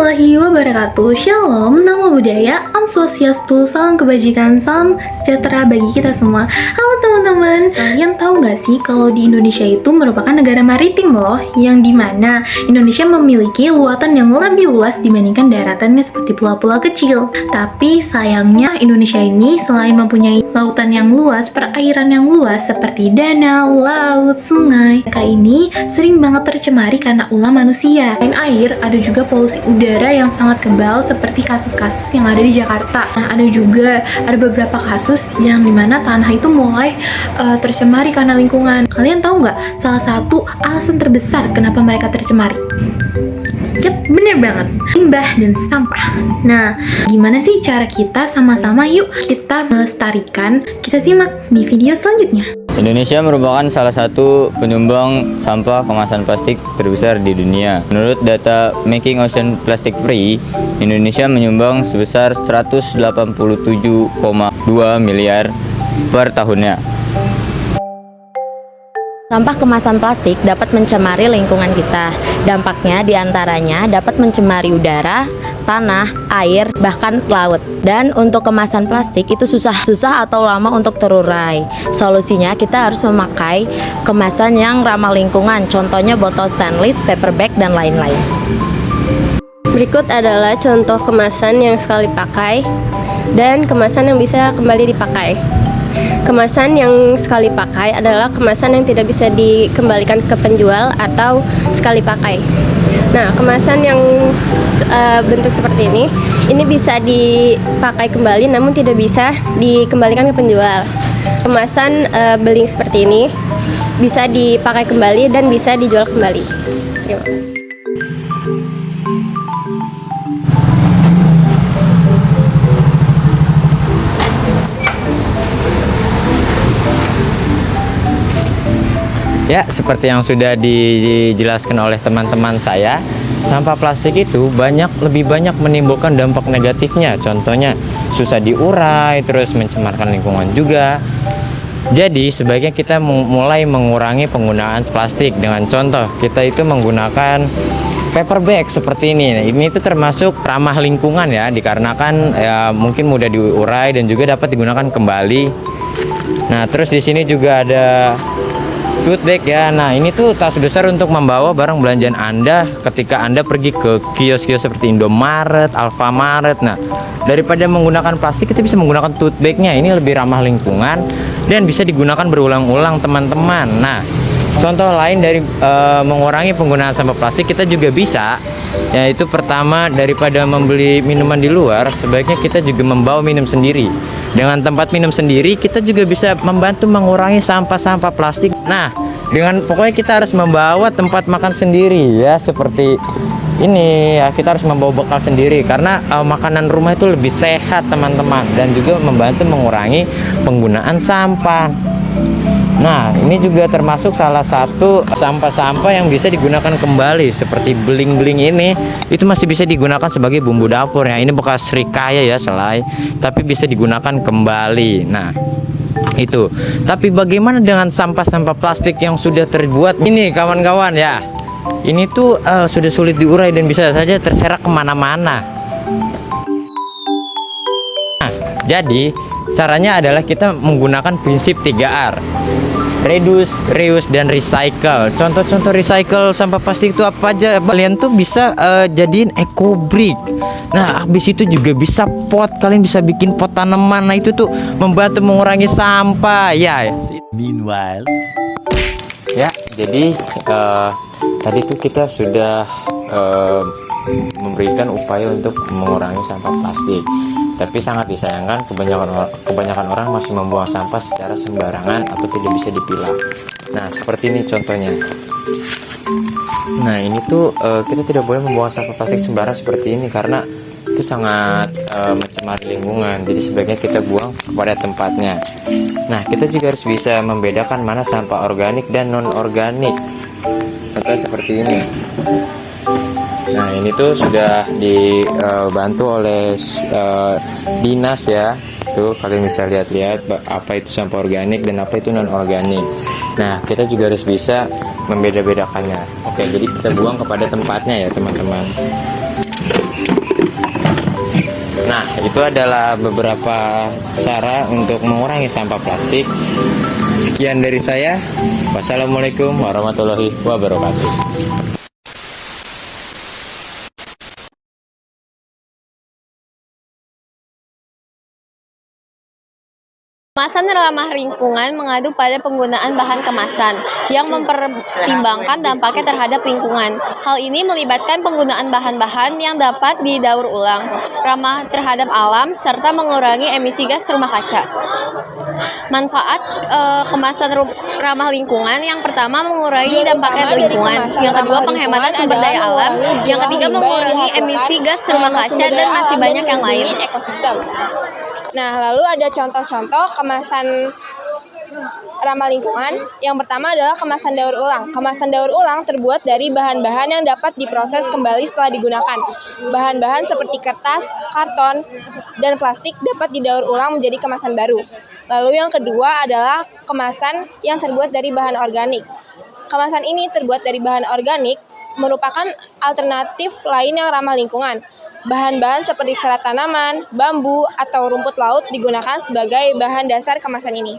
warahmatullahi wabarakatuh. Shalom, namo buddhaya, Om Swastiastu, salam kebajikan, salam sejahtera bagi kita semua. Halo teman-teman, kalian tahu gak sih kalau di Indonesia itu merupakan negara maritim loh, yang dimana Indonesia memiliki luasan yang lebih luas dibandingkan daratannya seperti pulau-pulau kecil. Tapi sayangnya Indonesia ini selain mempunyai lautan yang luas, perairan yang luas seperti danau, laut, sungai, mereka ini sering banget tercemari karena ulah manusia. Selain air, ada juga polusi udara yang sangat kebal seperti kasus-kasus yang ada di Jakarta. Nah, ada beberapa kasus yang dimana tanah itu mulai tercemari karena lingkungan. Kalian tahu nggak salah satu alasan terbesar kenapa mereka tercemari? Yap, bener banget, limbah dan sampah. Nah, gimana sih cara kita sama-sama yuk kita melestarikan? Kita simak di video selanjutnya. Indonesia merupakan salah satu penyumbang sampah kemasan plastik terbesar di dunia. Menurut data Making Ocean Plastic Free, Indonesia menyumbang sebesar 187,2 miliar per tahunnya. Sampah kemasan plastik dapat mencemari lingkungan kita. Dampaknya diantaranya dapat mencemari udara, tanah, air, bahkan laut. Dan untuk kemasan plastik itu susah atau lama untuk terurai. Solusinya kita harus memakai kemasan yang ramah lingkungan. Contohnya botol stainless, paper bag, dan lain-lain. Berikut adalah contoh kemasan yang sekali pakai dan kemasan yang bisa kembali dipakai. Kemasan yang sekali pakai adalah kemasan yang tidak bisa dikembalikan ke penjual atau sekali pakai. Nah, kemasan yang bentuk seperti ini bisa dipakai kembali namun tidak bisa dikembalikan ke penjual. Kemasan beling seperti ini bisa dipakai kembali dan bisa dijual kembali. Terima kasih. Ya, seperti yang sudah dijelaskan oleh teman-teman saya, sampah plastik itu lebih banyak menimbulkan dampak negatifnya. Contohnya susah diurai, terus mencemarkan lingkungan juga. Jadi sebaiknya kita mulai mengurangi penggunaan plastik dengan contoh kita itu menggunakan paper bag seperti ini. Nah, ini itu termasuk ramah lingkungan ya, dikarenakan ya mungkin mudah diurai dan juga dapat digunakan kembali. Nah, terus di sini juga ada tote bag ya. Nah, ini tuh tas besar untuk membawa barang belanjaan Anda ketika Anda pergi ke kios-kios seperti Indomaret, Alfamaret. Nah, daripada menggunakan plastik, kita bisa menggunakan tote bagnya. Ini lebih ramah lingkungan dan bisa digunakan berulang-ulang, teman-teman. Nah, contoh lain dari mengurangi penggunaan sampah plastik, kita juga bisa, yaitu pertama, daripada membeli minuman di luar, sebaiknya kita juga membawa minum sendiri. Dengan tempat minum sendiri, kita juga bisa membantu mengurangi sampah-sampah plastik. Nah, pokoknya kita harus membawa tempat makan sendiri ya, seperti ini ya, kita harus membawa bekal sendiri karena makanan rumah itu lebih sehat, teman-teman, dan juga membantu mengurangi penggunaan sampah. Nah, ini juga termasuk salah satu sampah-sampah yang bisa digunakan kembali seperti beling-beling ini, itu masih bisa digunakan sebagai bumbu dapur ya. Ini bekas rikaya ya, selai, tapi bisa digunakan kembali. Nah, itu. Tapi bagaimana dengan sampah-sampah plastik yang sudah terbuat ini, kawan-kawan ya? Ini tuh sudah sulit diurai dan bisa saja terserak kemana-mana. Nah, jadi caranya adalah kita menggunakan prinsip 3R. Reduce, reuse, dan recycle. Contoh-contoh recycle sampah plastik itu apa aja? Kalian tuh bisa jadiin eco brick. Nah, habis itu juga bisa pot. Kalian bisa bikin pot tanaman. Nah, itu tuh membantu mengurangi sampah ya. Meanwhile, Ya, jadi tadi tuh kita sudah memberikan upaya untuk mengurangi sampah plastik. Tapi sangat disayangkan kebanyakan orang masih membuang sampah secara sembarangan atau tidak bisa dipilah. Nah, seperti ini contohnya. Nah, ini tuh kita tidak boleh membuang sampah plastik sembarangan seperti ini karena itu sangat mencemari lingkungan. Jadi sebaiknya kita buang kepada tempatnya. Nah, kita juga harus bisa membedakan mana sampah organik dan non organik. Contoh seperti ini. Nah, ini tuh sudah dibantu oleh dinas ya. Tuh kalian bisa lihat-lihat apa itu sampah organik dan apa itu non organik. Nah, kita juga harus bisa membeda-bedakannya. Oke, jadi kita buang kepada tempatnya ya, teman-teman. Nah, itu adalah beberapa cara untuk mengurangi sampah plastik. Sekian dari saya. Wassalamualaikum warahmatullahi wabarakatuh. Kemasan ramah lingkungan mengadu pada penggunaan bahan kemasan yang mempertimbangkan dampaknya terhadap lingkungan. Hal ini melibatkan penggunaan bahan-bahan yang dapat didaur ulang, ramah terhadap alam, serta mengurangi emisi gas rumah kaca. Manfaat kemasan ramah lingkungan: yang pertama, mengurangi dampaknya lingkungan; yang kedua, penghematan sumber daya alam; yang ketiga, mengurangi emisi gas rumah kaca, dan masih banyak yang lain. Ekosistem. Nah, lalu ada contoh-contoh kemasan ramah lingkungan. Yang pertama adalah kemasan daur ulang. Kemasan daur ulang terbuat dari bahan-bahan yang dapat diproses kembali setelah digunakan. Bahan-bahan seperti kertas, karton, dan plastik dapat didaur ulang menjadi kemasan baru. Lalu yang kedua adalah kemasan yang terbuat dari bahan organik. Kemasan ini terbuat dari bahan organik merupakan alternatif lain yang ramah lingkungan. Bahan-bahan seperti serat tanaman, bambu, atau rumput laut digunakan sebagai bahan dasar kemasan ini.